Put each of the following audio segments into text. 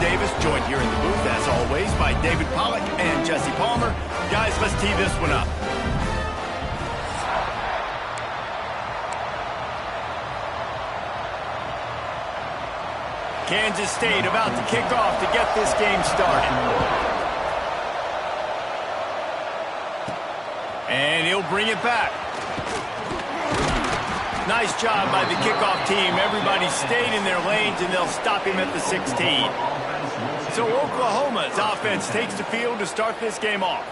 Davis, joined here in the booth, as always, by David Pollack and Jesse Palmer. Guys, let's tee this one up. Kansas State about to kick off to get this game started. And he'll bring it back. Nice job by the kickoff team. Everybody stayed in their lanes, and they'll stop him at the 16. So Oklahoma's offense takes the field to start this game off.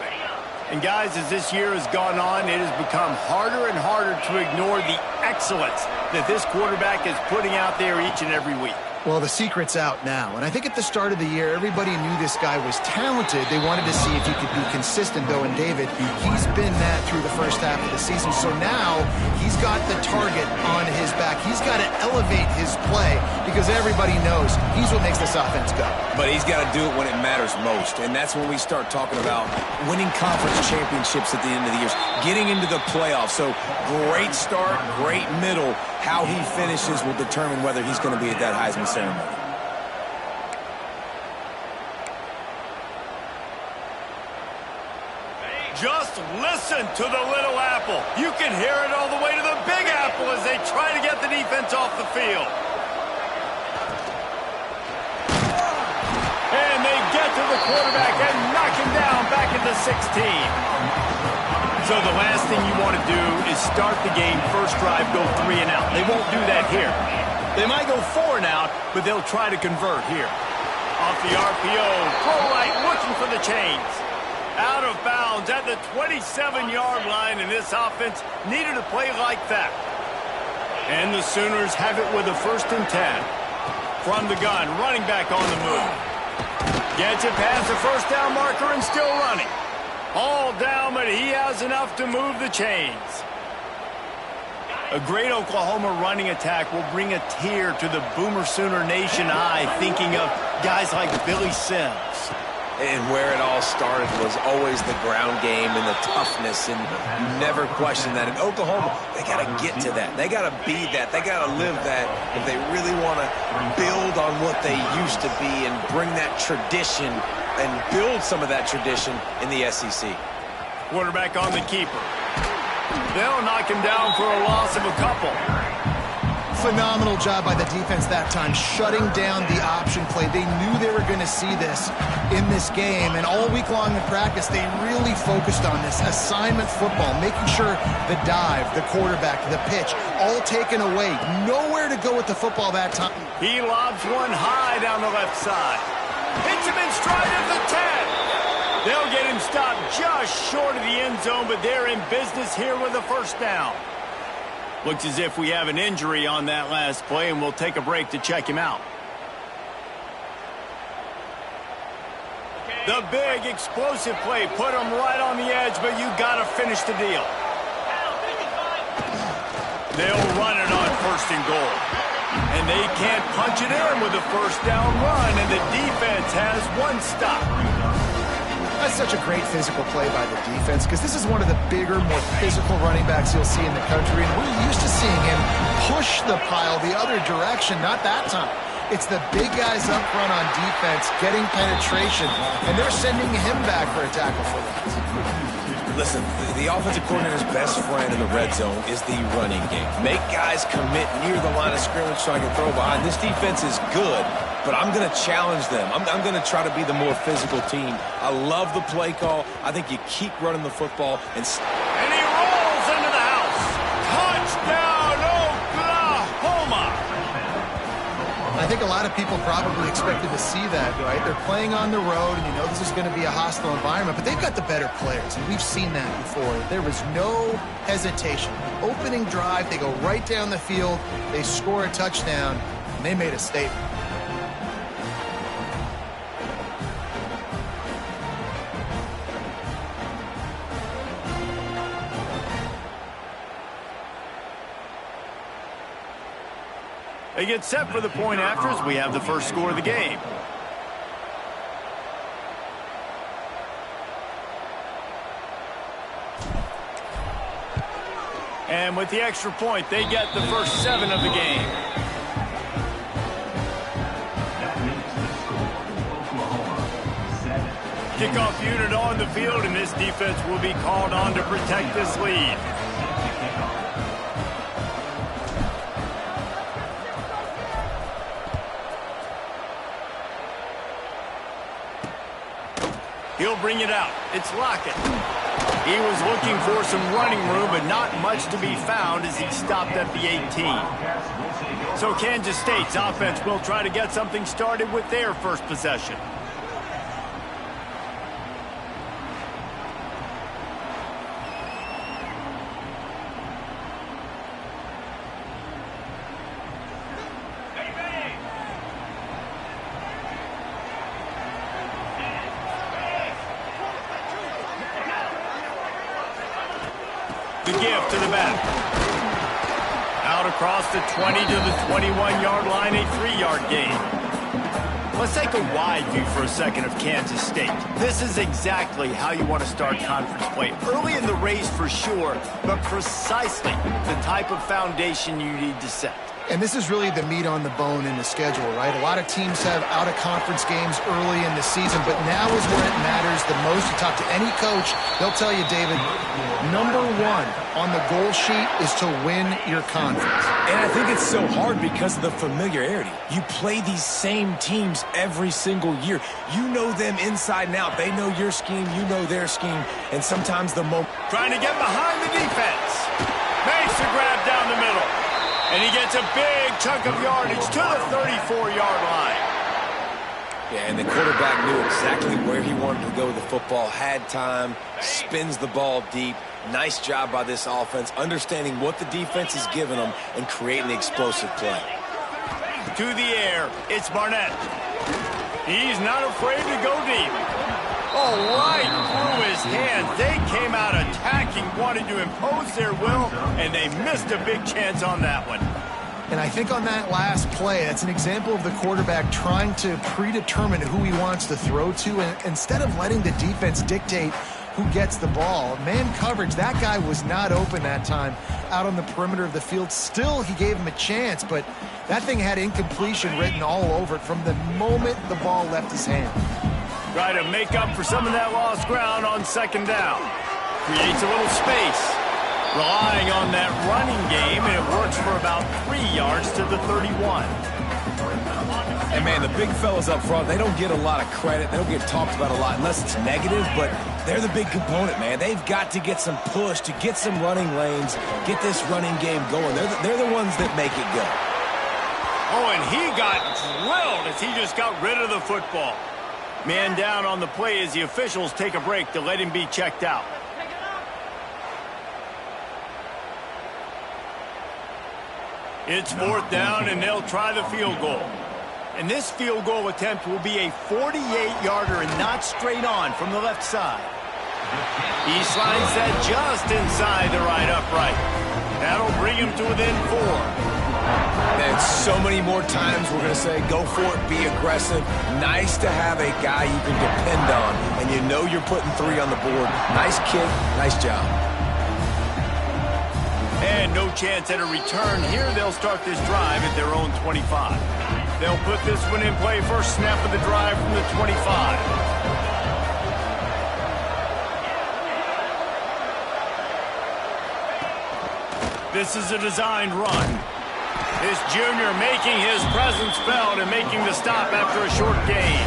And guys, as this year has gone on, it has become harder and harder to ignore the excellence that this quarterback is putting out there each and every week. Well, the secret's out now, and I think at the start of the year, everybody knew this guy was talented. They wanted to see if he could be consistent, though, and David, he's been that through the first half of the season. So now he's got the target on his back. He's got to elevate his play because everybody knows he's what makes this offense go. But he's got to do it when it matters most, and that's when we start talking about winning conference championships at the end of the year, getting into the playoffs. So great start, great middle. How he finishes will determine whether he's going to be at that Heisman ceremony. Just listen to the little apple. You can hear it all the way to the big apple as they try to get the defense off the field. And they get to the quarterback and knock him down back at the 16. So the last thing you want to do is start the game, first drive, go 3 and out. They won't do that here. They might go 4 and out, but they'll try to convert here. Off the RPO, throw right, looking for the chains. Out of bounds at the 27-yard line, and this offense needed a play like that. And the Sooners have it with a 1st and 10. From the gun, running back on the move. Gets it past the first down marker and still running. All down, but he has enough to move the chains. A great Oklahoma running attack will bring a tear to the Boomer Sooner Nation eye, thinking of guys like Billy Sims. And where it all started was always the ground game and the toughness, and you never question that. In Oklahoma, they got to get to that. They got to be that. They got to live that if they really want to build on what they used to be and bring that tradition and build some of that tradition in the SEC. Quarterback on the keeper. They'll knock him down for a loss of a couple. Phenomenal job by the defense that time, shutting down the option play. They knew they were going to see this in this game, and all week long in practice, they really focused on this assignment football, making sure the dive, the quarterback, the pitch, all taken away. Nowhere to go with the football that time. He lobs one high down the left side. Hits him in stride of the 10. They'll get him stopped just short of the end zone, but they're in business here with a 1st down. Looks as if we have an injury on that last play, and we'll take a break to check him out. The big explosive play put him right on the edge, but you got to finish the deal. They'll run it on 1st and goal. And they can't punch it in with a 1st down run, and the defense has 1 stop. That's such a great physical play by the defense because this is one of the bigger, more physical running backs you'll see in the country, and we're used to seeing him push the pile the other direction. Not that time. It's the big guys up front on defense getting penetration, and they're sending him back for a tackle for that. Listen, the offensive coordinator's best friend in the red zone is the running game. Make guys commit near the line of scrimmage so I can throw behind. This defense is good, but I'm going to challenge them. I'm going to try to be the more physical team. I love the play call. I think you keep running the football. And he rolls into the house. Touchdown, Oklahoma! I think a lot of people probably expected to see that, right? They're playing on the road, and you know this is going to be a hostile environment, but they've got the better players, and we've seen that before. There was no hesitation. Opening drive, they go right down the field, they score a touchdown, and they made a statement. They get set for the point after as we have the first score of the game. And with the extra point, they get the first 7 of the game. Kickoff unit on the field, and this defense will be called on to protect this lead. He'll bring it out. It's Lockett. He was looking for some running room, but not much to be found as he stopped at the 18. So Kansas State's offense will try to get something started with their first possession. The give to the back. Out across the 20 to the 21-yard line, a 3-yard gain. Let's take a wide view for a second of Kansas State. This is exactly how you want to start conference play. Early in the race for sure, but precisely the type of foundation you need to set. And this is really the meat on the bone in the schedule, right? A lot of teams have out-of-conference games early in the season, but now is where it matters the most. You talk to any coach, they'll tell you, David, number one on the goal sheet is to win your conference. And I think it's so hard because of the familiarity. You play these same teams every single year. You know them inside and out. They know your scheme, you know their scheme, and sometimes the moment. Trying to get behind the defense. Makes a grab down the middle. And he gets a big chunk of yardage to the 34-yard line. Yeah, and the quarterback knew exactly where he wanted to go with the football, had time, spins the ball deep. Nice job by this offense, understanding what the defense is giving them and creating the explosive play. To the air, it's Barnett. He's not afraid to go deep. Oh, right through his hands. They came out attacking, wanted to impose their will, and they missed a big chance on that one. And I think on that last play, that's an example of the quarterback trying to predetermine who he wants to throw to, and instead of letting the defense dictate who gets the ball. Man coverage, that guy was not open that time out on the perimeter of the field. Still, he gave him a chance, but that thing had incompletion written all over it from the moment the ball left his hand. Try to make up for some of that lost ground on second down. Creates a little space. Relying on that running game, and it works for about 3 yards to the 31. And, man, the big fellas up front, they don't get a lot of credit. They don't get talked about a lot unless it's negative, but they're the big component, man. They've got to get some push, to get some running lanes, get this running game going. They're the ones that make it go. Oh, and he got drilled as he just got rid of the football. Man down on the play as the officials take a break to let him be checked out. It's fourth down, and they'll try the field goal. And this field goal attempt will be a 48-yarder and not straight on from the left side. He slides that just inside the right upright. That'll bring him to within 4. And so many more times we're going to say, go for it, be aggressive. Nice to have a guy you can depend on, and you know you're putting 3 on the board. Nice kick, nice job. And no chance at a return here. They'll start this drive at their own 25. They'll put this one in play first snap of the drive from the 25. This is a designed run. This junior making his presence felt and making the stop after a short gain.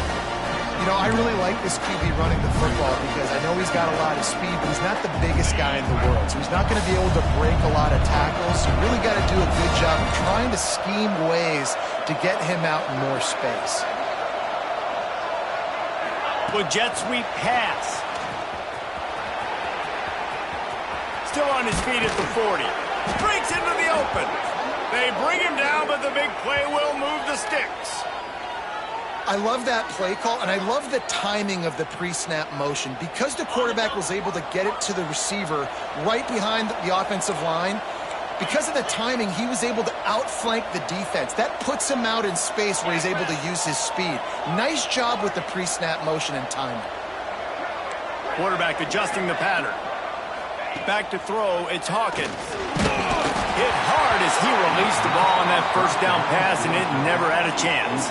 You know, I really like this QB running the football because I know he's got a lot of speed, but he's not the biggest guy in the world. So he's not going to be able to break a lot of tackles. So you really got to do a good job of trying to scheme ways to get him out in more space. With jet sweep pass. Still on his feet at the 40. Breaks into the open. They bring him down, but the big play will move the sticks. I love that play call, and I love the timing of the pre-snap motion. Because the quarterback was able to get it to the receiver right behind the offensive line, because of the timing, he was able to outflank the defense. That puts him out in space where he's able to use his speed. Nice job with the pre-snap motion and timing. Quarterback adjusting the pattern. Back to throw, it's Hawkins. Hit hard as he released the ball on that first down pass, and it never had a chance.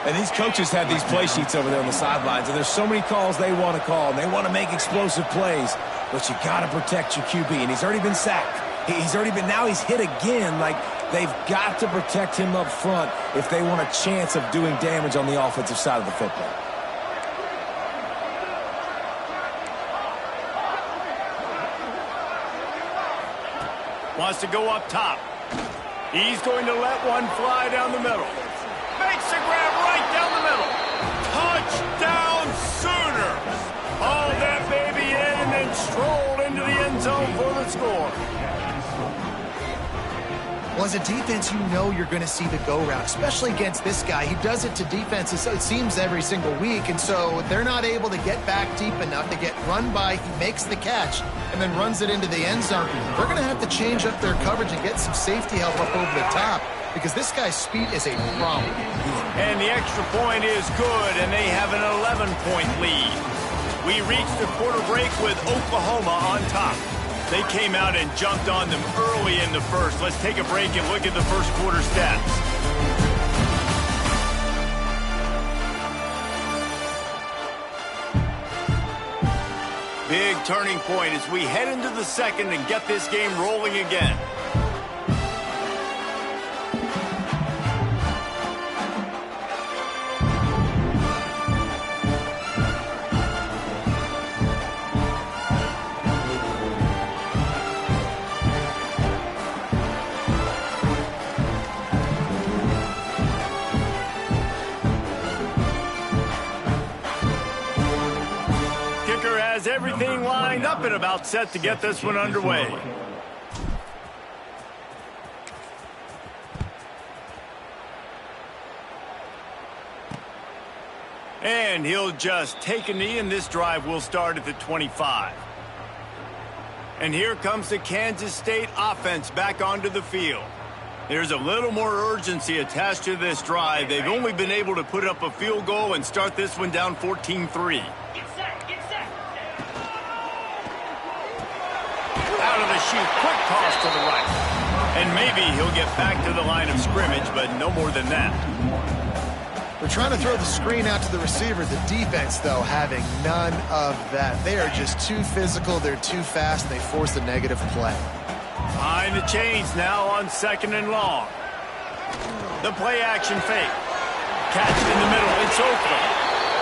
And these coaches have these play sheets over there on the sidelines, and there's so many calls they want to call, and they want to make explosive plays, but you got to protect your QB, and he's already been sacked. Now he's hit again. Like, they've got to protect him up front if they want a chance of doing damage on the offensive side of the football. Wants to go up top. He's going to let one fly down the middle. Makes the grab right down the middle. Touchdown Sooners! Hauled that baby in and then strolled into the end zone for the score. Well, as a defense, you know you're going to see the go route, especially against this guy. He does it to defenses, it seems, every single week, and so they're not able to get back deep enough to get run by. He makes the catch and then runs it into the end zone. They're going to have to change up their coverage and get some safety help up over the top because this guy's speed is a problem. And the extra point is good, and they have an 11-point lead. We reached the quarter break with Oklahoma on top. They came out and jumped on them early in the first. Let's take a break and look at the first quarter stats. Big turning point as we head into the second and get this game rolling again. Everything lined up and about set to get this one underway. And he'll just take a knee, and this drive will start at the 25. And here comes the Kansas State offense back onto the field. There's a little more urgency attached to this drive. They've only been able to put up a field goal and start this one down 14-3. Out of the chute, quick toss to the right. And maybe he'll get back to the line of scrimmage, but no more than that. They're trying to throw the screen out to the receiver. The defense, though, having none of that. They are just too physical, they're too fast, and they force the negative play. Behind the chains now on second and long. The play action fake. Catch in the middle, it's Oakland.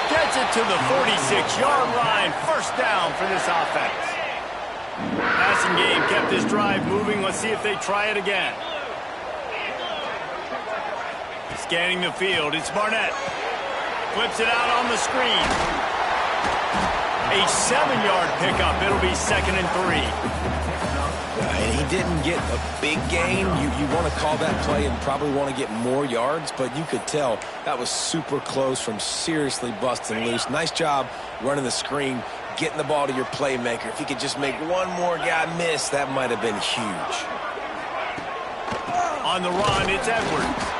Gets it to the 46-yard line. First down for this offense. Passing game kept this drive moving. Let's see if they try it again. Scanning the field, it's Barnett. Flips it out on the screen. A 7-yard pickup. It'll be 2nd and 3. And he didn't get a big gain. You want to call that play and probably want to get more yards, but you could tell that was super close from seriously busting loose. Nice job running the screen, getting the ball to your playmaker. If he could just make one more guy miss, that might have been huge. On the run, it's Edwards.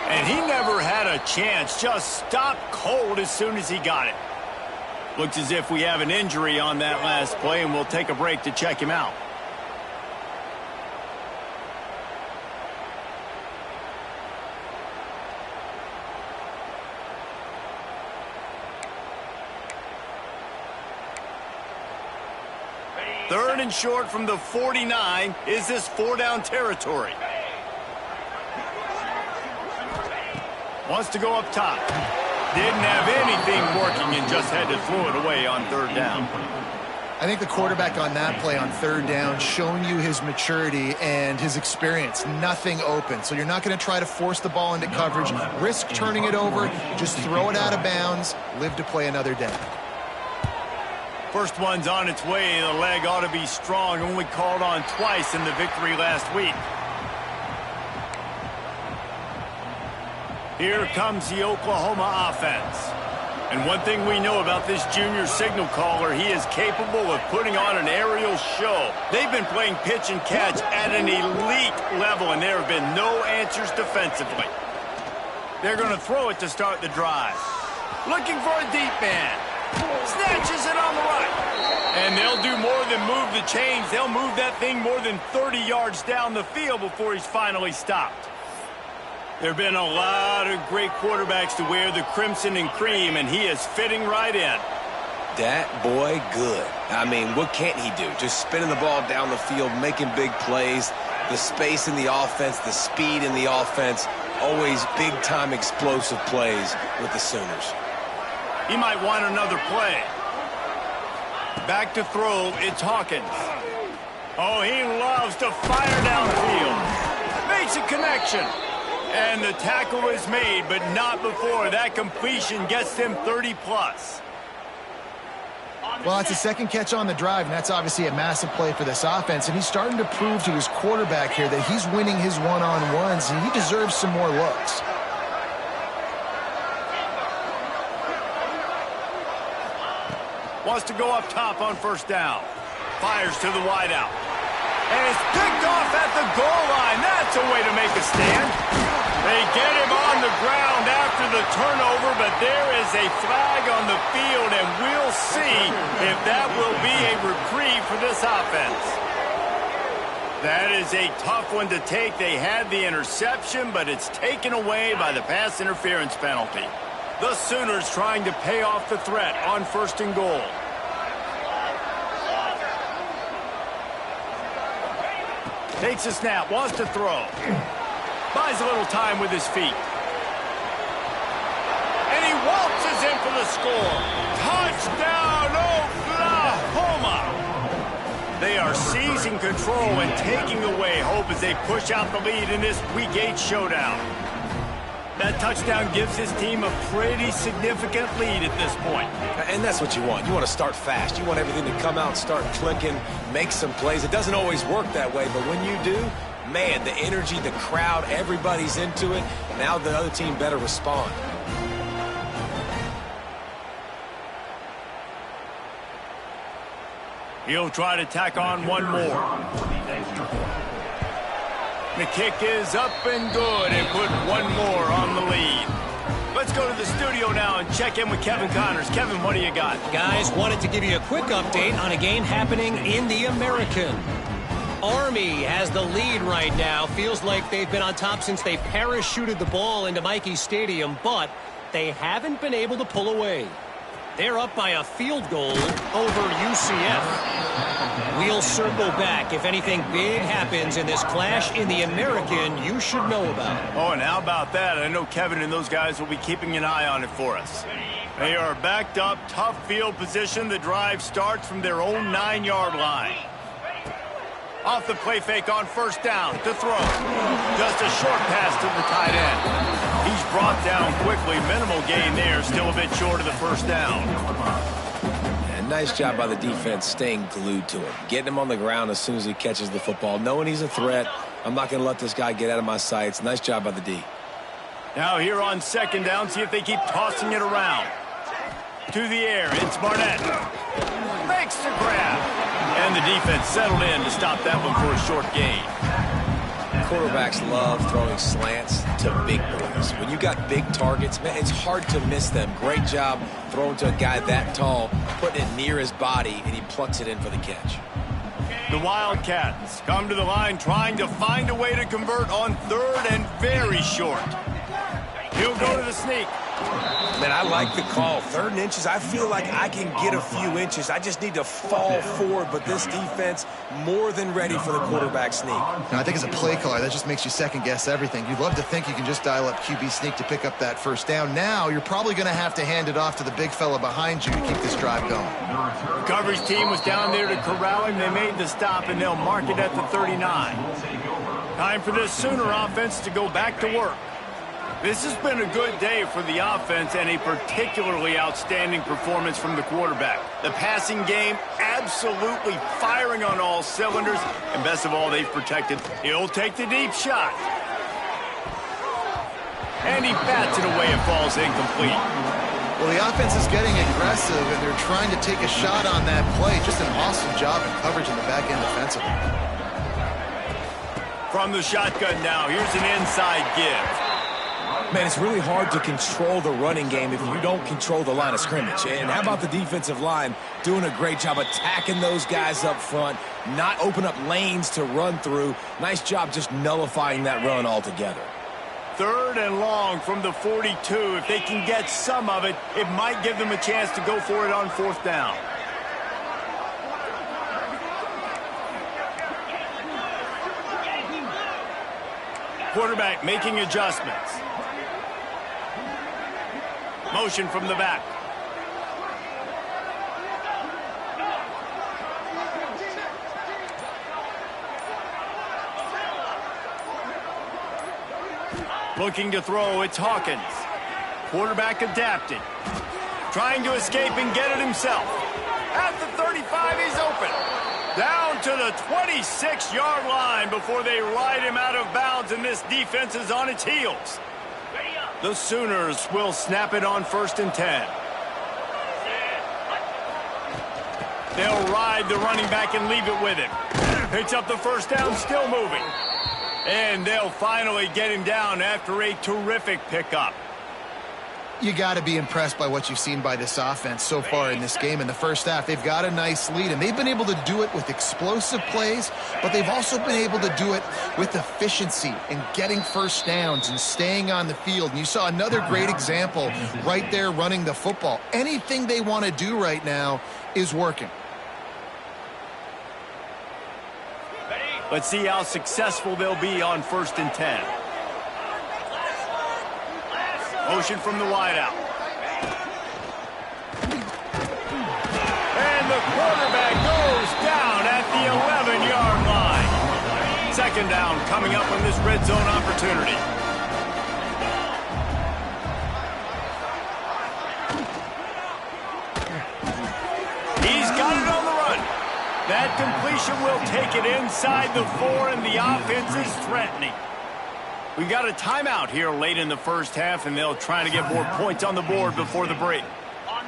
And he never had a chance. Just stopped cold as soon as he got it. Looks as if we have an injury on that last play, and we'll take a break to check him out. Third and short from the 49. Is this 4-down territory? Wants to go up top. Didn't have anything working and just had to throw it away on 3rd down. I think the quarterback on that play on 3rd down showing you his maturity and his experience. Nothing open. So you're not going to try to force the ball into coverage, risk turning it over, just throw it out of bounds, live to play another day. First one's on its way. The leg ought to be strong. Only called on twice in the victory last week. Here comes the Oklahoma offense. And one thing we know about this junior signal caller, he is capable of putting on an aerial show. They've been playing pitch and catch at an elite level, and there have been no answers defensively. They're going to throw it to start the drive. Looking for a deep man. Snatches it on the right. And they'll do more than move the chains. They'll move that thing more than 30 yards down the field before he's finally stopped. There have been a lot of great quarterbacks to wear the crimson and cream, and he is fitting right in. That boy good. I mean, what can't he do? Just spinning the ball down the field, making big plays, the space in the offense, the speed in the offense, always big-time explosive plays with the Sooners. He might want another play. Back to throw, it's Hawkins. Oh, he loves to fire downfield. Makes a connection. And the tackle is made, but not before that completion gets them 30-plus. Well, it's a second catch on the drive, and that's obviously a massive play for this offense. And he's starting to prove to his quarterback here that he's winning his one-on-ones, and he deserves some more looks. Wants to go up top on first down. Fires to the wideout. And it's picked off at the goal line. That's a way to make a stand. They get him on the ground after the turnover, but there is a flag on the field, and we'll see if that will be a reprieve for this offense. That is a tough one to take. They had the interception, but it's taken away by the pass interference penalty. The Sooners trying to pay off the threat on first and goal. Takes a snap, wants to throw. Buys a little time with his feet. And he waltzes in for the score. Touchdown, Oklahoma! They are seizing control and taking away hope as they push out the lead in this Week 8 showdown. That touchdown gives his team a pretty significant lead at this point. And that's what you want. You want to start fast. You want everything to come out and start clicking, make some plays. It doesn't always work that way, but when you do, man, the energy, the crowd, everybody's into it. Now the other team better respond. He'll try to tack on one more. The kick is up and good and put one more on the lead. Let's go to the studio now and check in with Kevin Connors. Kevin, what do you got? Guys, wanted to give you a quick update on a game happening in the American. Army has the lead right now. Feels like they've been on top since they parachuted the ball into Michie Stadium, but they haven't been able to pull away. They're up by a field goal over UCF. We'll circle back. If anything big happens in this clash in the American, you should know about it. Oh, and how about that? I know Kevin and those guys will be keeping an eye on it for us. They are backed up, tough field position. The drive starts from their own 9-yard line. Off the play fake on first down to throw. Just a short pass to the tight end. He's brought down quickly. Minimal gain there. Still a bit short of the first down. And nice job by the defense staying glued to him. Getting him on the ground as soon as he catches the football. Knowing he's a threat. I'm not going to let this guy get out of my sights. Nice job by the D. Now here on second down. See if they keep tossing it around. To the air. It's Barnett. Makes the grab. And the defense settled in to stop that one for a short gain. Quarterbacks love throwing slants to big boys. When you got big targets, man, it's hard to miss them. Great job throwing to a guy that tall, putting it near his body, and he plucks it in for the catch. The Wildcats come to the line trying to find a way to convert on third and very short. He'll go to the sneak. Man, I like the call. 3rd and inches, I feel like I can get a few inches. I just need to fall forward, but this defense more than ready for the quarterback sneak. Now, I think as a play caller, that just makes you second-guess everything. You'd love to think you can just dial up QB sneak to pick up that first down. Now, you're probably going to have to hand it off to the big fella behind you to keep this drive going. The coverage team was down there to corral him. They made the stop, and they'll mark it at the 39. Time for this Sooner offense to go back to work. This has been a good day for the offense and a particularly outstanding performance from the quarterback. The passing game absolutely firing on all cylinders, and best of all, they've protected. He'll take the deep shot. And he bats it away and falls incomplete. Well, the offense is getting aggressive, and they're trying to take a shot on that play. Just an awesome job in coverage in the back end defensively. From the shotgun now, here's an inside give. Man, it's really hard to control the running game if you don't control the line of scrimmage. And how about the defensive line doing a great job attacking those guys up front, not open up lanes to run through. Nice job just nullifying that run altogether. 3rd and long from the 42. If they can get some of it, it might give them a chance to go for it on 4th down. Quarterback making adjustments. Motion from the back. Looking to throw, it's Hawkins. Quarterback adapted. Trying to escape and get it himself. At the 35, he's open. Down to the 26-yard line before they ride him out of bounds, and this defense is on its heels. The Sooners will snap it on 1st and 10. They'll ride the running back and leave it with him. Picks up the 1st down, still moving. And they'll finally get him down after a terrific pickup. You got to be impressed by what you've seen by this offense so far in this game. In the first half, they've got a nice lead, and they've been able to do it with explosive plays, but they've also been able to do it with efficiency and getting 1st downs and staying on the field. And you saw another great example right there running the football. Anything they want to do right now is working. Let's see how successful they'll be on 1st and 10. Motion from the wideout. And the quarterback goes down at the 11-yard line. 2nd down coming up on this red zone opportunity. He's got it on the run. That completion will take it inside the 4, and the offense is threatening. We got a timeout here late in the first half, and they'll try to get more points on the board before the break.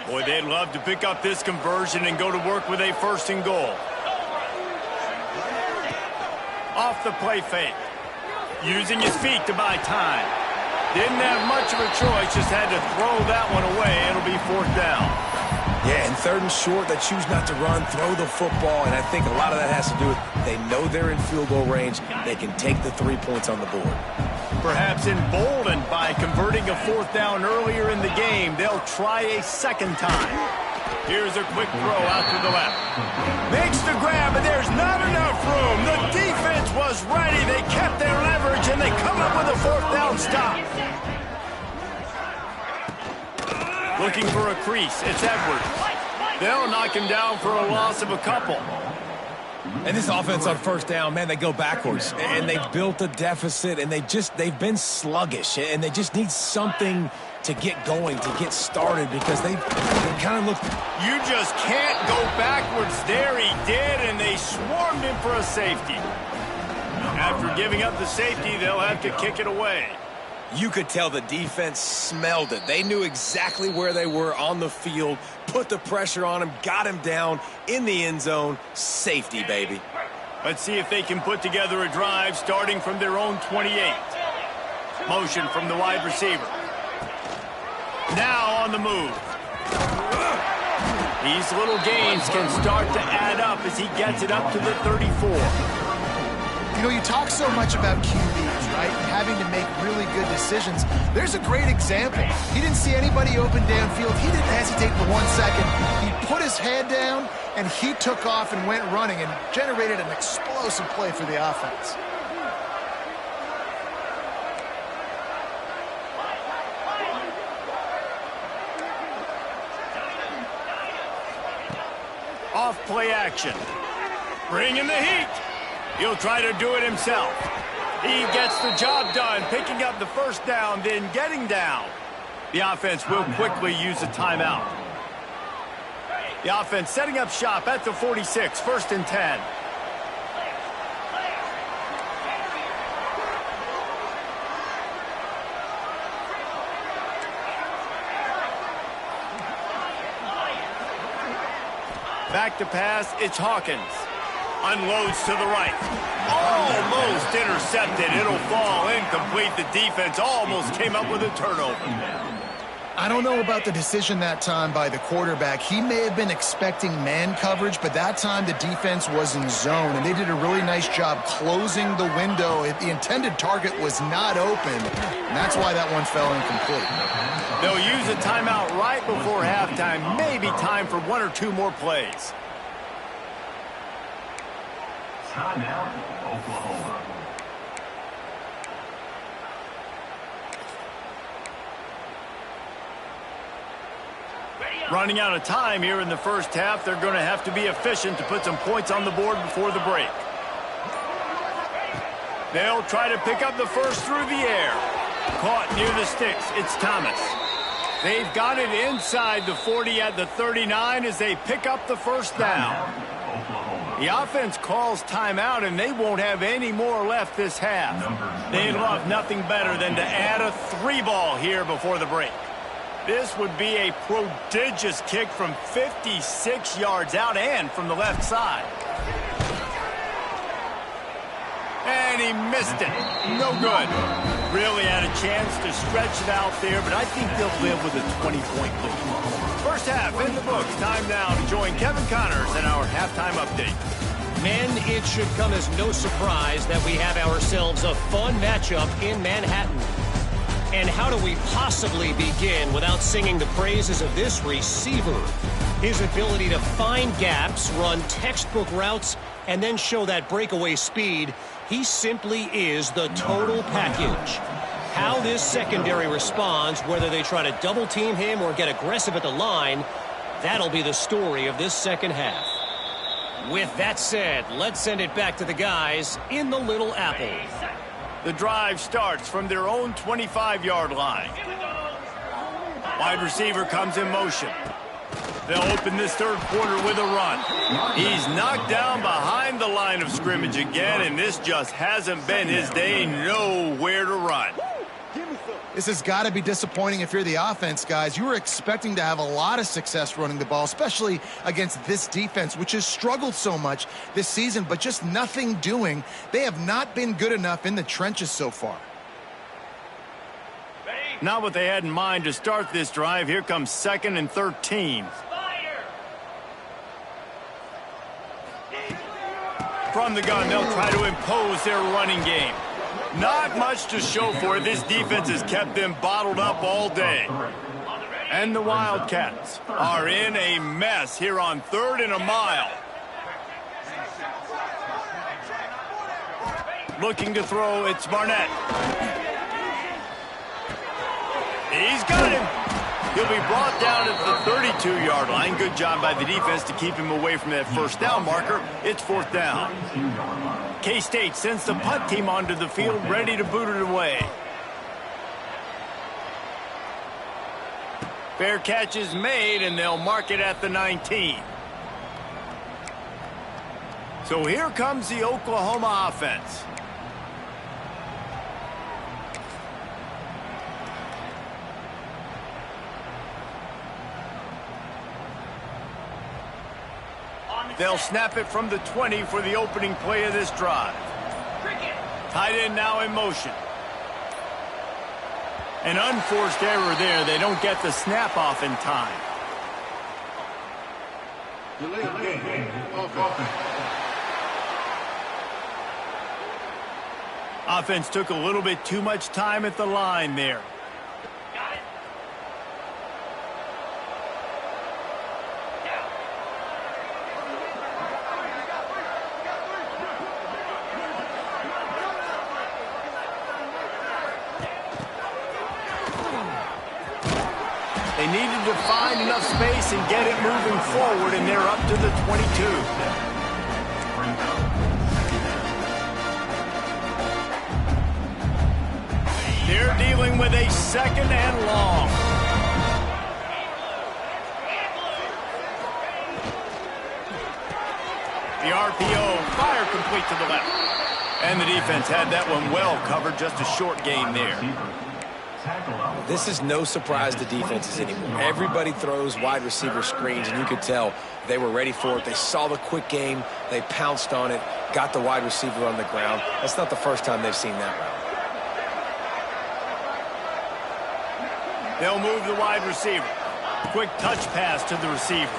Boy, they'd love to pick up this conversion and go to work with a 1st and goal. Off the play fake. Using his feet to buy time. Didn't have much of a choice, just had to throw that one away. It'll be 4th down. Yeah, and 3rd and short, they choose not to run, throw the football, and I think a lot of that has to do with they know they're in field goal range. They can take the 3 points on the board. Perhaps emboldened by converting a 4th down earlier in the game, they'll try a 2nd time. Here's a quick throw out to the left. Makes the grab, but there's not enough room. The defense was ready. They kept their leverage, and they come up with a 4th down stop. Looking for a crease. It's Edwards. They'll knock him down for a loss of a couple. And this offense on 1st down, man, they go backwards. And they've built a deficit, and they've been sluggish. And they just need something to get going, to get started, because they kind of look... You just can't go backwards there. He did, and they swarmed him for a safety. After giving up the safety, they'll have to kick it away. You could tell the defense smelled it. They knew exactly where they were on the field, put the pressure on him, got him down in the end zone. Safety, baby. Let's see if they can put together a drive starting from their own 28. Motion from the wide receiver. Now on the move. These little gains can start to add up as he gets it up to the 34. You know, you talk so much about QBs, right? Having to make really good decisions. There's a great example. He didn't see anybody open downfield. He didn't hesitate for 1 second. He put his head down, and he took off and went running and generated an explosive play for the offense. Off play action. Bringing the heat. He'll try to do it himself. He gets the job done, picking up the 1st down, then getting down. The offense will quickly use a timeout. The offense setting up shop at the 46, 1st and 10. Back to pass, it's Hawkins. Unloads to the right. Almost intercepted. It'll fall incomplete. The defense almost came up with a turnover. I don't know about the decision that time by the quarterback. He may have been expecting man coverage, but that time the defense was in zone, and they did a really nice job closing the window. The intended target was not open, and that's why that one fell incomplete. They'll use a timeout right before halftime. Maybe time for one or two more plays. Timeout, Oklahoma. Running out of time here in the first half. They're going to have to be efficient to put some points on the board before the break. They'll try to pick up the first through the air. Caught near the sticks. It's Thomas. They've got it inside the 40 at the 39 as they pick up the first down. The offense calls timeout, and they won't have any more left this half. They'd love nothing better than to add a 3-ball here before the break. This would be a prodigious kick from 56 yards out and from the left side. And he missed it. No good. Really had a chance to stretch it out there, but I think they'll live with a 20-point lead. First half in the books. Time now to join Kevin Connors in our halftime update. Men, it should come as no surprise that we have ourselves a fun matchup in Manhattan. And how do we possibly begin without singing the praises of this receiver? His ability to find gaps, run textbook routes, and then show that breakaway speed. He simply is the total package. How this secondary responds, whether they try to double team him or get aggressive at the line, that'll be the story of this second half. With that said, let's send it back to the guys in the Little Apple. The drive starts from their own 25-yard line. Wide receiver comes in motion. They'll open this third quarter with a run. He's knocked down behind the line of scrimmage again, and this just hasn't been his day. Nowhere to run. This has got to be disappointing if you're the offense, guys. You were expecting to have a lot of success running the ball, especially against this defense, which has struggled so much this season, but just nothing doing. They have not been good enough in the trenches so far. Not what they had in mind to start this drive. Here comes 2nd and 13. From the gun, they'll try to impose their running game. Not much to show for it. This defense has kept them bottled up all day. And the Wildcats are in a mess here on 3rd and a mile. Looking to throw, it's Barnett. He's got him. He'll be brought down at the 32-yard line. Good job by the defense to keep him away from that first down marker. It's 4th down. K-State sends the punt team onto the field, ready to boot it away. Fair catch is made, and they'll mark it at the 19. So here comes the Oklahoma offense. They'll snap it from the 20 for the opening play of this drive. Tight end now in motion. An unforced error there. They don't get the snap off in time. Offense took a little bit too much time at the line there. They needed to find enough space and get it moving forward, and they're up to the 22. They're dealing with a 2nd and long. The RPO, fire complete to the left. And the defense had that one well covered, just a short gain there. This is no surprise to defenses anymore. Everybody throws wide receiver screens, and you could tell they were ready for it. They saw the quick game. They pounced on it, got the wide receiver on the ground. That's not the first time they've seen that route. They'll move the wide receiver. Quick touch pass to the receiver.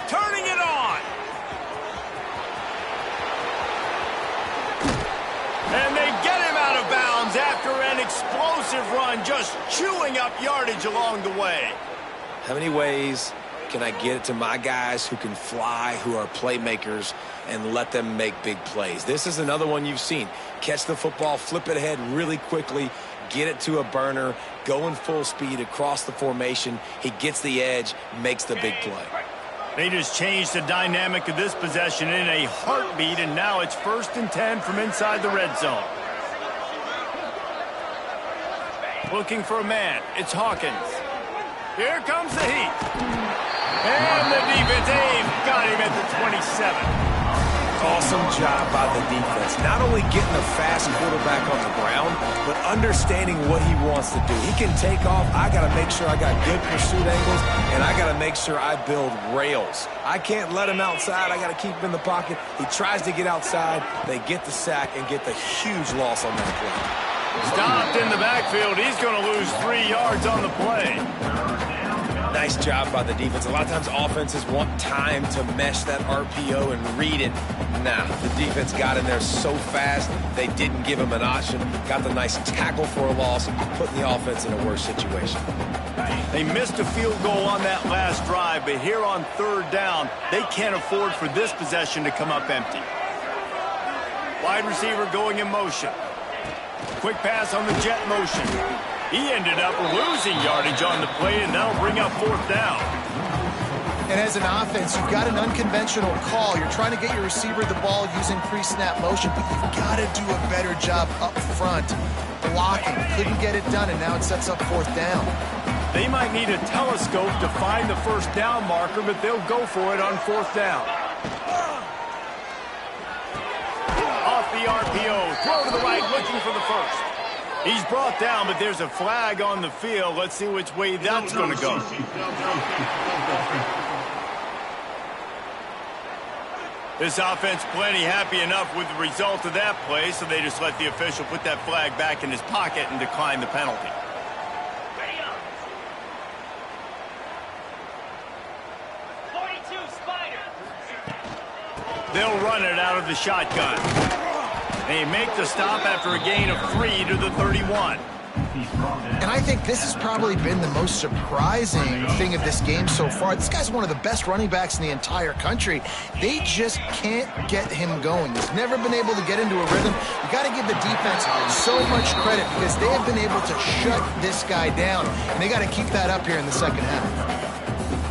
Turning it on. And they get him out of bounds after an explosive run, just chewing up yardage along the way. How many ways can I get it to my guys who can fly, who are playmakers, and let them make big plays? This is another one you've seen. Catch the football, flip it ahead really quickly, get it to a burner, going full speed across the formation. He gets the edge, makes the big play. They just changed the dynamic of this possession in a heartbeat, and now it's 1st and 10 from inside the red zone. Looking for a man. It's Hawkins. Here comes the heat. And the defense, they've got him at the 27. Awesome job by the defense. Not only getting a fast quarterback on the ground, but understanding what he wants to do. He can take off. I got to make sure I got good pursuit angles, and I got to make sure I build rails. I can't let him outside. I got to keep him in the pocket. He tries to get outside. They get the sack and get the huge loss on that play. Stopped in the backfield. He's going to lose 3 yards on the play. Nice job by the defense. A lot of times offenses want time to mesh that RPO and read it. Nah, the defense got in there so fast, they didn't give him an option. Got the nice tackle for a loss, putting the offense in a worse situation. They missed a field goal on that last drive, but here on 3rd down, they can't afford for this possession to come up empty. Wide receiver going in motion. Quick pass on the jet motion. He ended up losing yardage on the play, and that'll bring up 4th down. And as an offense, you've got an unconventional call. You're trying to get your receiver the ball using pre-snap motion, but you've got to do a better job up front blocking. Couldn't get it done, and now it sets up 4th down. They might need a telescope to find the 1st down marker, but they'll go for it on 4th down. Off the RPO, throw to the right, looking for the 1st. He's brought down, but there's a flag on the field. Let's see which way that's going to go. This offense plenty happy enough with the result of that play, so they just let the official put that flag back in his pocket and decline the penalty. They'll run it out of the shotgun. They make the stop after a gain of 3 to the 31. And I think this has probably been the most surprising thing of this game so far. This guy's one of the best running backs in the entire country. They just can't get him going. He's never been able to get into a rhythm. You got to give the defense so much credit because they have been able to shut this guy down. And they got to keep that up here in the 2nd half.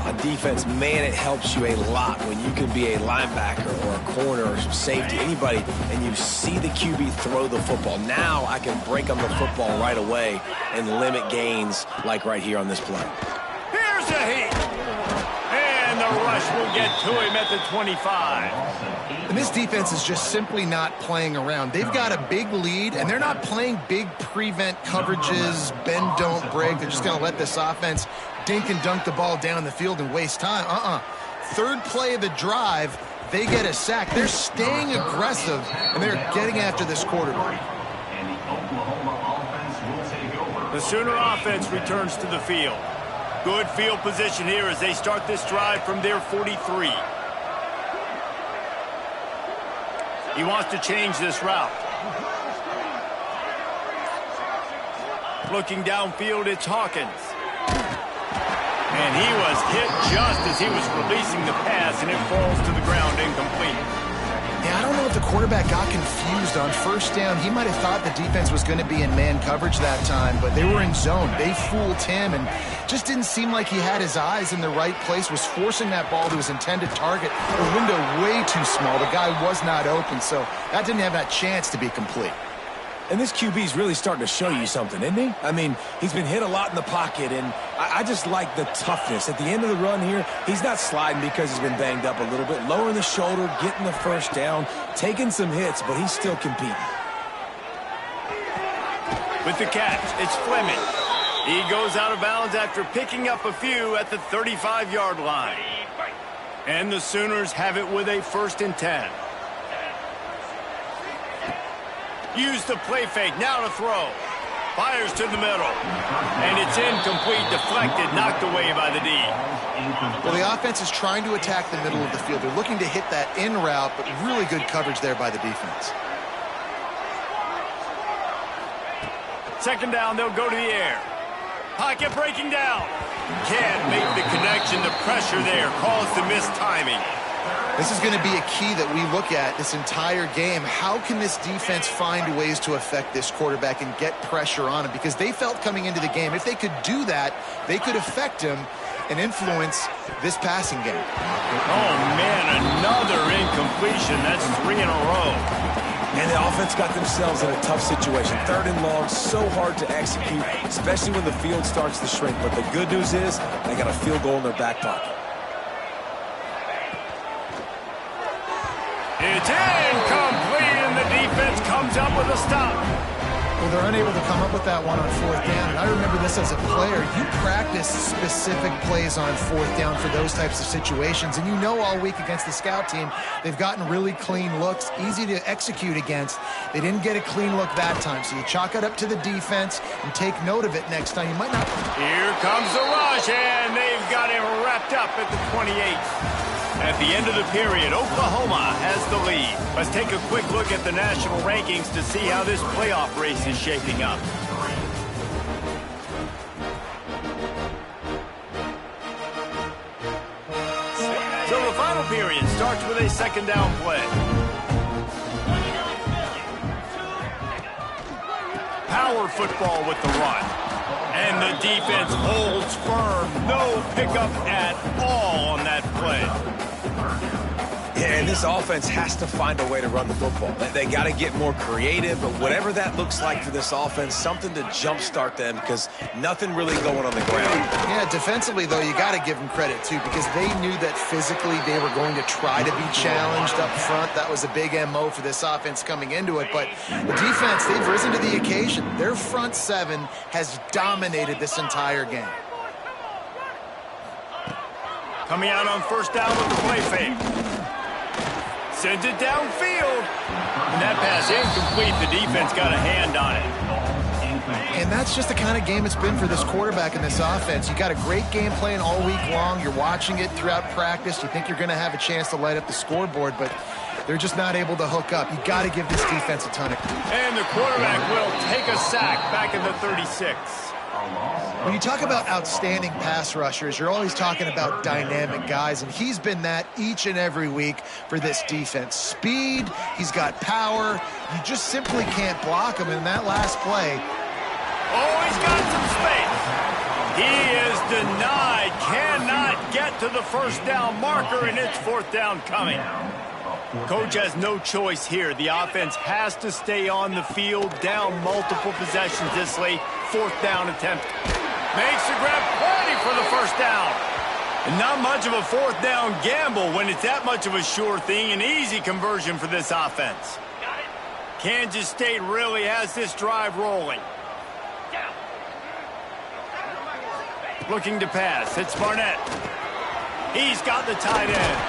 On defense, man, it helps you a lot when you can be a linebacker or a corner or safety, anybody, and you see the QB throw the football. Now I can break on the football right away and limit gains like right here on this play. Here's a heat. And the rush will get to him at the 25. And this defense is just simply not playing around. They've got a big lead, and they're not playing big prevent coverages, bend, don't break. They're just going to let this offense dink and dunk the ball down the field and waste time. 3rd play of the drive, they get a sack. They're staying aggressive, and they're getting after this quarterback. The Sooner offense returns to the field. Good field position here as they start this drive from their 43. He wants to change this route. Looking downfield, it's Hawkins. And he was hit just as he was releasing the pass, and it falls to the ground incomplete. Yeah, I don't know if the quarterback got confused on 1st down. He might have thought the defense was going to be in man coverage that time, but they were in zone. They fooled him and just didn't seem like he had his eyes in the right place, was forcing that ball to his intended target. The window way too small. The guy was not open, so that didn't have that chance to be complete. And this QB's really starting to show you something, isn't he? I mean, he's been hit a lot in the pocket, and I just like the toughness. At the end of the run here, he's not sliding because he's been banged up a little bit. Lowering the shoulder, getting the 1st down, taking some hits, but he's still competing. With the catch, it's Fleming. He goes out of bounds after picking up a few at the 35-yard line. And the Sooners have it with a 1st and 10. Use the play fake, now to throw. Fires to the middle. And it's incomplete, deflected, knocked away by the D. Well, the offense is trying to attack the middle of the field. They're looking to hit that in route, but really good coverage there by the defense. Second down, they'll go to the air. Pocket breaking down. Can't make the connection. The pressure there caused the missed timing. This is going to be a key that we look at this entire game. How can this defense find ways to affect this quarterback and get pressure on him? Because they felt coming into the game, if they could do that, they could affect him and influence this passing game. Oh, man, another incompletion. That's 3 in a row. And the offense got themselves in a tough situation. 3rd and long, so hard to execute, especially when the field starts to shrink. But the good news is they got a field goal in their back pocket. It's incomplete, and the defense comes up with a stop. Well, they're unable to come up with that one on 4th down. And I remember this as a player. You practice specific plays on 4th down for those types of situations. And you know all week against the scout team, they've gotten really clean looks, easy to execute against. They didn't get a clean look that time. So you chalk it up to the defense and take note of it next time. You might not. Here comes the rush, and they've got him wrapped up at the 28. At the end of the period, Oklahoma has the lead. Let's take a quick look at the national rankings to see how this playoff race is shaping up. So the final period starts with a second down play. Power football with the run. And the defense holds firm. No pickup at all on that play. Yeah, and this offense has to find a way to run the football. They got to get more creative, but whatever that looks like for this offense, something to jumpstart them because nothing really going on the ground. Yeah, defensively, though, you got to give them credit, too, because they knew that physically they were going to try to be challenged up front. That was a big MO for this offense coming into it. But the defense, they've risen to the occasion. Their front 7 has dominated this entire game. Coming out on 1st down with the play fake. Sends it downfield. And that pass incomplete. The defense got a hand on it. And that's just the kind of game it's been for this quarterback and this offense. You got a great game plan all week long. You're watching it throughout practice. You think you're going to have a chance to light up the scoreboard, but they're just not able to hook up. You got to give this defense a ton of credit. And the quarterback will take a sack back in the 36. When you talk about outstanding pass rushers, you're always talking about dynamic guys, and he's been that each and every week for this defense. Speed, he's got power. You just simply can't block him in that last play. Oh, he's got some space. He is denied, cannot get to the 1st down marker, and it's 4th down coming. Coach has no choice here. The offense has to stay on the field, down multiple possessions this late. 4th down attempt. Makes the grab, plenty for the 1st down. And not much of a 4th down gamble when it's that much of a sure thing. An easy conversion for this offense. Kansas State really has this drive rolling. Looking to pass. It's Barnett. He's got the tight end.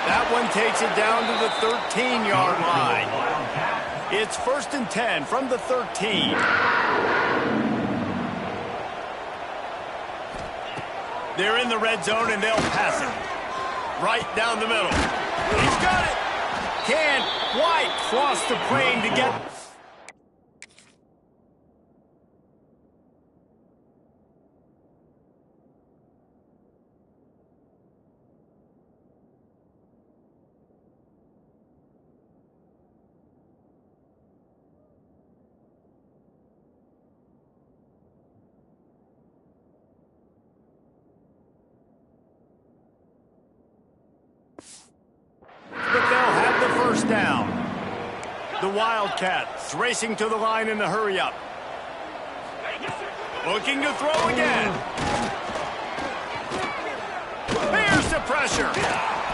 That one takes it down to the 13-yard line. It's 1st and 10 from the 13. They're in the red zone, and they'll pass it. Right down the middle. He's got it. Can White cross the plane to get... But they'll have the 1st down. The Wildcats racing to the line in the hurry-up. Looking to throw again. Here's the pressure.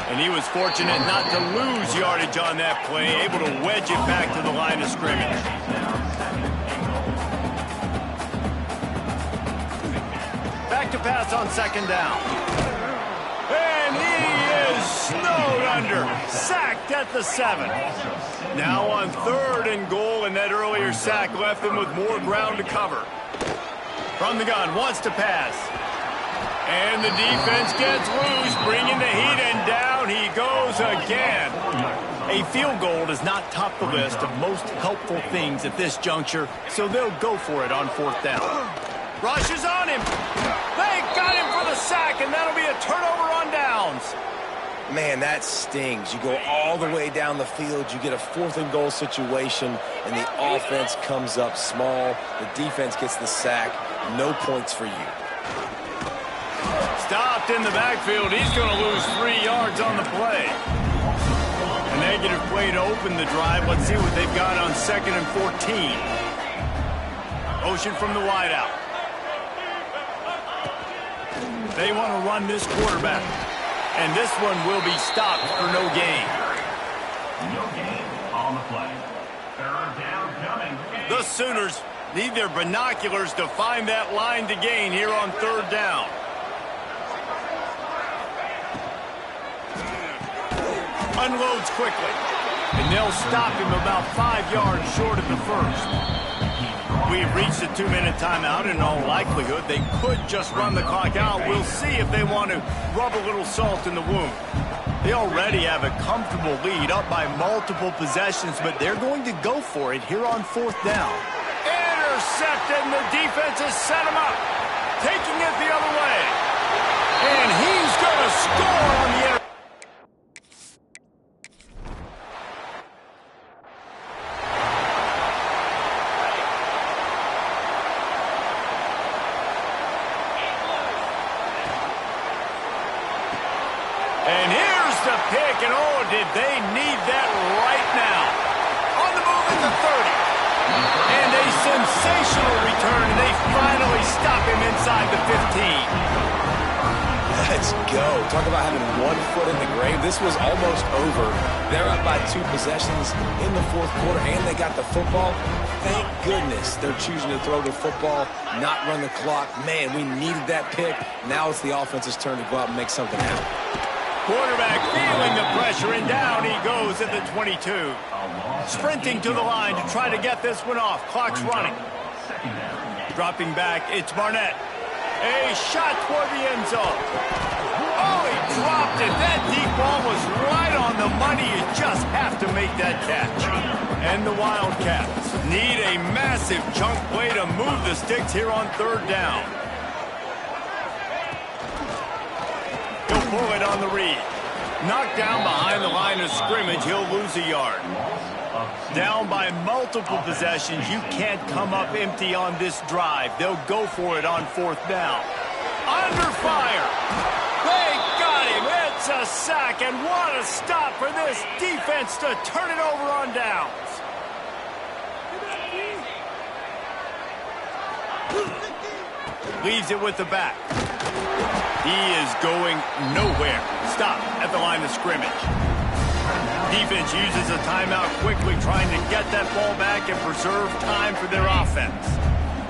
And he was fortunate not to lose yardage on that play, able to wedge it back to the line of scrimmage. Back to pass on 2nd down. And he is snowed under, sacked at the 7. Now on 3rd and goal, and that earlier sack left them with more ground to cover. From the gun, wants to pass. And the defense gets loose, bringing the heat, and down he goes again. A field goal does not top the list of most helpful things at this juncture, so they'll go for it on 4th down. Rushes on him. They got him for the sack, and that'll be a turnover on downs. Man, that stings. You go all the way down the field, you get a 4th and goal situation, and the offense comes up small. The defense gets the sack. No points for you. Stopped in the backfield. He's going to lose 3 yards on the play. A negative play to open the drive. Let's see what they've got on 2nd and 14. Motion from the wideout. They want to run this quarterback. And this one will be stopped for no gain. No gain on the play. 3rd down coming. The Sooners need their binoculars to find that line to gain here on 3rd down. Unloads quickly. And they'll stop him about 5 yards short of the 1st. We've reached a 2-minute timeout. In all likelihood, they could just run the clock out. We'll see if they want to rub a little salt in the wound. They already have a comfortable lead up by multiple possessions, but they're going to go for it here on 4th down. Intercepted, and the defense has set him up. Taking it the other way. And he's going to score on the interception. And here's the pick, and oh, did they need that right now. On the move at the 30. And a sensational return, and they finally stop him inside the 15. Let's go. Talk about having 1 foot in the grave. This was almost over. They're up by 2 possessions in the 4th quarter, and they got the football. Thank goodness they're choosing to throw the football, not run the clock. Man, we needed that pick. Now it's the offense's turn to go out and make something happen. Quarterback feeling the pressure, and down he goes at the 22. Sprinting to the line to try to get this one off. Clock's running. Dropping back, it's Barnett. A shot toward the end zone. Oh, he dropped it. That deep ball was right on the money. You just have to make that catch. And the Wildcats need a massive chunk play to move the sticks here on 3rd down. He'll pull it on the read. Knocked down behind the line of scrimmage, he'll lose a yard. Down by multiple possessions, you can't come up empty on this drive. They'll go for it on 4th down. Under fire. They got him. It's a sack, and what a stop for this defense to turn it over on downs. Leaves it with the back. He is going nowhere. Stop at the line of scrimmage. Defense uses a timeout quickly, trying to get that ball back and preserve time for their offense.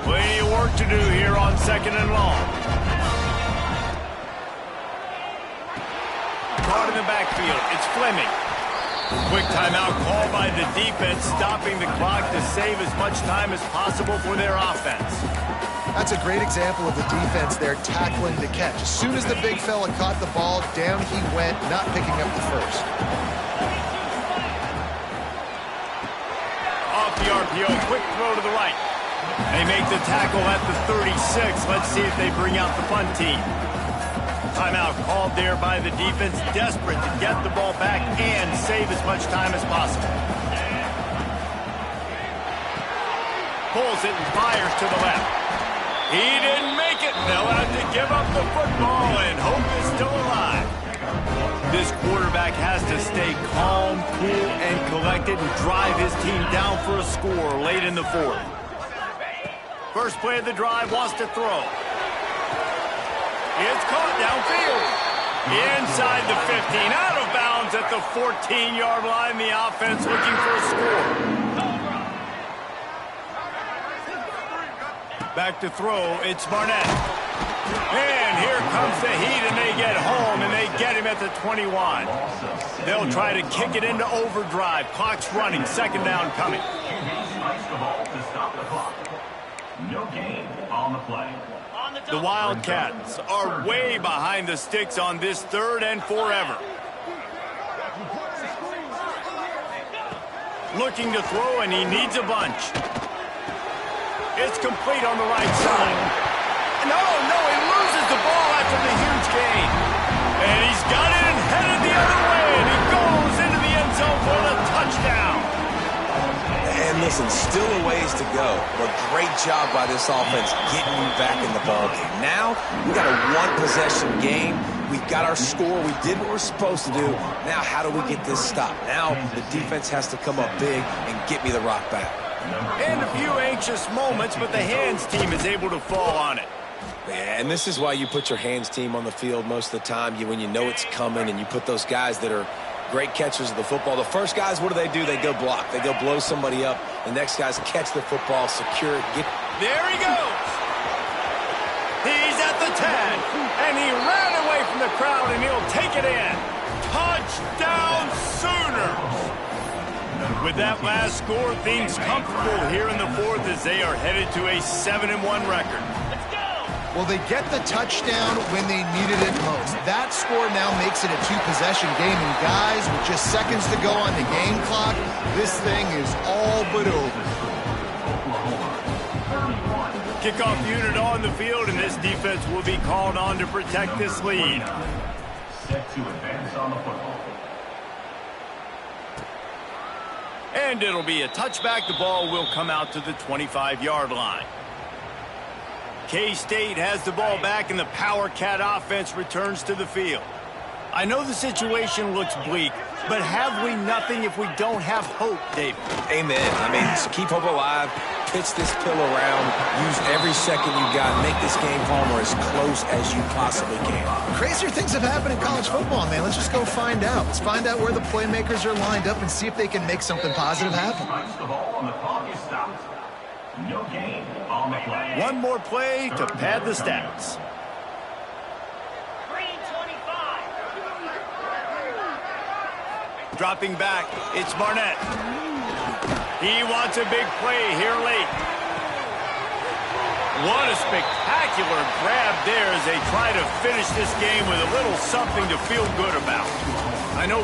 Plenty of work to do here on 2nd and long. Caught in the backfield. It's Fleming. Quick timeout called by the defense, stopping the clock to save as much time as possible for their offense. That's a great example of the defense there tackling the catch. As soon as the big fella caught the ball, down he went, not picking up the first. Off the RPO, quick throw to the right. They make the tackle at the 36. Let's see if they bring out the punt team. Timeout called there by the defense, desperate to get the ball back and save as much time as possible. Pulls it and fires to the left. He didn't make it. They'll have to give up the football, and hope is still alive. This quarterback has to stay calm, cool, and collected and drive his team down for a score late in the 4th. First play of the drive, wants to throw. It's caught downfield. Inside the 15, out of bounds at the 14-yard line. The offense looking for a score. Back to throw, it's Barnett. And here comes comes the heat, and they get home, and they get him at the 21. They'll try to kick it into overdrive. Clock's running. Second down coming. Spikes the ball to stop the clock. No gain on the play. The Wildcats are way behind the sticks on this third and forever. Looking to throw, and he needs a bunch. It's complete on the right side. No, he loses the ball after the huge gain. And he's got it and headed the other way, and he goes into the end zone for the touchdown. And listen, still a ways to go, but great job by this offense getting you back in the ballgame. Now, we got a one-possession game. We've got our score. We did what we're supposed to do. Now, how do we get this stopped? Now, the defense has to come up big and get me the rock back. And a few anxious moments, but the hands team is able to fall on it. And this is why you put your hands team on the field most of the time. When you know it's coming, and you put those guys that are great catchers of the football. The first guys, what do? They go block. They go blow somebody up. The next guys catch the football, secure it, get... There he goes. He's at the 10, and he ran away from the crowd, and he'll take it in. Touchdown Sooners. With that last score, things comfortable here in the fourth as they are headed to a 7-1 record. Well, they get the touchdown when they needed it most. That score now makes it a two-possession game. And guys, with just seconds to go on the game clock, this thing is all but over. Kickoff unit on the field, and this defense will be called on to protect this lead. Set to advance on the football. And it'll be a touchback. The ball will come out to the 25-yard line. K-State has the ball back, and the Power Cat offense returns to the field. I know the situation looks bleak, but have we nothing if we don't have hope, David? Amen. I mean, just keep hope alive, pitch this pill around, use every second you got, make this game home or as close as you possibly can. Crazier things have happened in college football, man. Let's just go find out. Let's find out where the playmakers are lined up and see if they can make something positive happen. Spikes the ball on the clock is stopped. No gain on the play. One more play to pad the stats. Dropping back, it's Barnett. He wants a big play here late. What a spectacular grab there as they try to finish this game with a little something to feel good about. I know